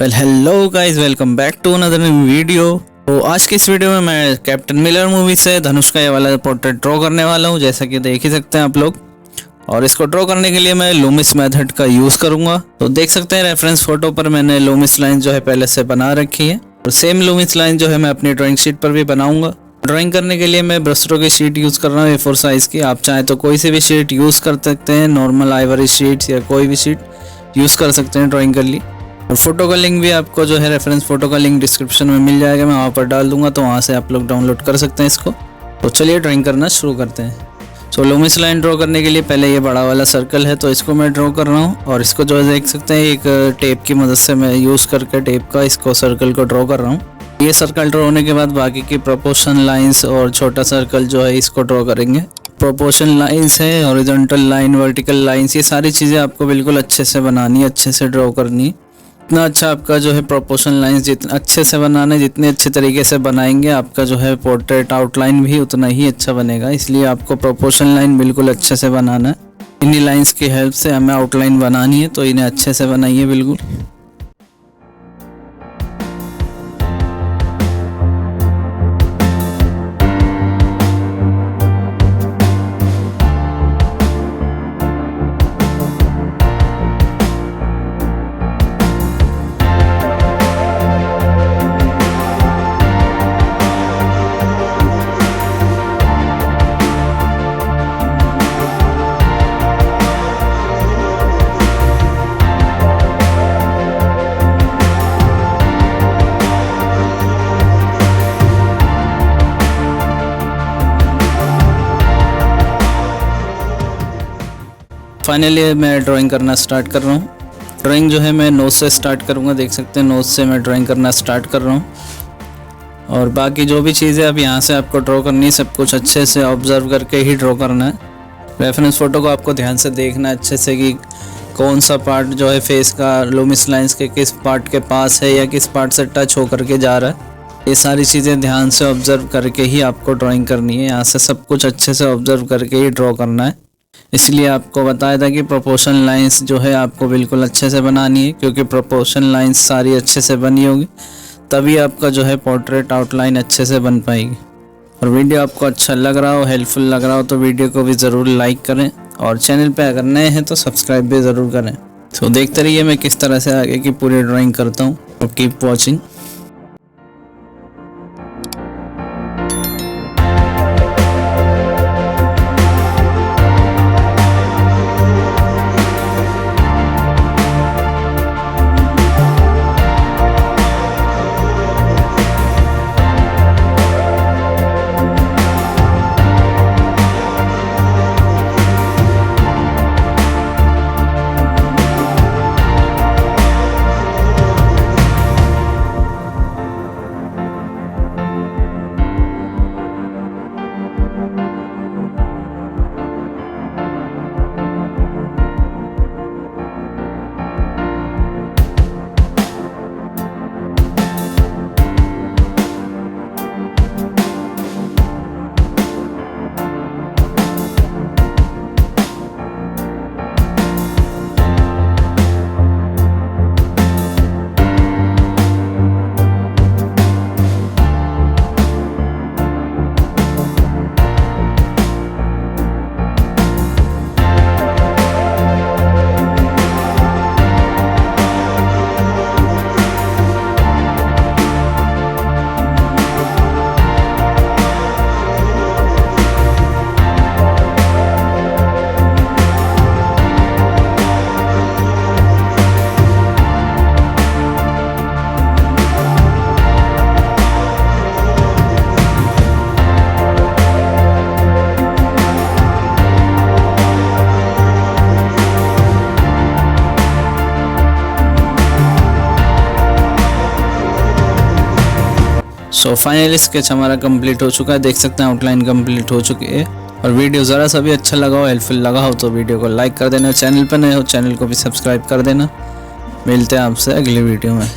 Hello guys, welcome back to another video. तो आज की इस वीडियो में मैं कैप्टन मिलर मूवी से धनुष का ये वाला पोर्ट्रेट ड्रॉ करने वाला हूँ, जैसा कि देख ही सकते हैं आप लोग। और इसको ड्रॉ करने के लिए मैं लूमिस मेथड का यूज़ करूँगा। तो देख सकते हैं रेफरेंस फोटो पर मैंने लूमिस लाइन जो है पहले से बना रखी है, और सेम लूमिस लाइन जो है मैं अपनी ड्राइंग शीट पर भी बनाऊंगा। ड्राइंग करने के लिए मैं ब्रश स्ट्रोक की शीट यूज़ कर रहा हूँ A4 साइज़ की। आप चाहें तो कोई सी भी शीट यूज़ कर सकते हैं, नॉर्मल आइवरी शीट्स या कोई भी शीट यूज़ कर सकते हैं ड्राइंग कर ली। और फोटो का लिंक भी आपको जो है रेफरेंस फोटो का लिंक डिस्क्रिप्शन में मिल जाएगा, मैं वहाँ पर डाल दूंगा, तो वहाँ से आप लोग डाउनलोड कर सकते हैं इसको। तो चलिए ड्राइंग करना शुरू करते हैं। सो लूमिस लाइन ड्रॉ करने के लिए पहले ये बड़ा वाला सर्कल है, तो इसको मैं ड्रॉ कर रहा हूँ। और इसको जो है देख सकते हैं एक टेप की मदद से मैं यूज़ करके टेप का इसको सर्कल को ड्रॉ कर रहा हूँ। ये सर्कल ड्रॉ होने के बाद बाकी की प्रोपोर्शन लाइन्स और छोटा सर्कल जो है इसको ड्रॉ करेंगे। प्रोपोर्शन लाइन्स है, हॉरिजॉन्टल लाइन, वर्टिकल लाइन्स, ये सारी चीज़ें आपको बिल्कुल अच्छे से बनानी है, अच्छे से ड्रॉ करनी है। जितना अच्छा आपका जो है प्रोपोर्शन लाइंस जितना अच्छे से बनाना है, जितने अच्छे तरीके से बनाएंगे आपका जो है पोर्ट्रेट आउटलाइन भी उतना ही अच्छा बनेगा। इसलिए आपको प्रोपोर्शन लाइन बिल्कुल अच्छे से बनाना है। इन्हीं लाइंस की हेल्प से हमें आउटलाइन बनानी है, तो इन्हें अच्छे से बनाइए बिल्कुल। फाइनली मैं ड्राइंग करना स्टार्ट कर रहा हूँ। ड्राइंग जो है मैं नोज से स्टार्ट करूँगा, देख सकते हैं नोज से मैं ड्राइंग करना स्टार्ट कर रहा हूँ। और बाकी जो भी चीज़ें अब यहाँ से आपको ड्रॉ करनी है, सब कुछ अच्छे से ऑब्जर्व करके ही ड्रॉ करना है। रेफरेंस फ़ोटो को आपको ध्यान से देखना है अच्छे से कि कौन सा पार्ट जो है फेस का लूमिस लाइन्स के किस पार्ट के पास है या किस पार्ट से टच होकर के जा रहा है। ये सारी चीज़ें ध्यान से ऑब्जर्व करके ही आपको ड्राइंग करनी है। यहाँ से सब कुछ अच्छे से ऑब्जर्व करके ही ड्रॉ करना है। इसलिए आपको बताया था कि प्रोपोर्शन लाइंस जो है आपको बिल्कुल अच्छे से बनानी है, क्योंकि प्रोपोर्शन लाइंस सारी अच्छे से बनी होगी तभी आपका जो है पोर्ट्रेट आउटलाइन अच्छे से बन पाएगी। और वीडियो आपको अच्छा लग रहा हो, हेल्पफुल लग रहा हो, तो वीडियो को भी ज़रूर लाइक करें, और चैनल पे अगर नए हैं तो सब्सक्राइब भी ज़रूर करें। तो देखते रहिए मैं किस तरह से आगे की पूरी ड्राइंग करता हूँ। तो keep watching. So finally sketch हमारा कंप्लीट हो चुका है, देख सकते हैं आउटलाइन कंप्लीट हो चुकी है। और वीडियो ज़रा सा भी अच्छा लगा हो, हेल्पफुल लगा हो, तो वीडियो को लाइक कर देना। चैनल पर नए हो चैनल को भी सब्सक्राइब कर देना। मिलते हैं आपसे अगली वीडियो में।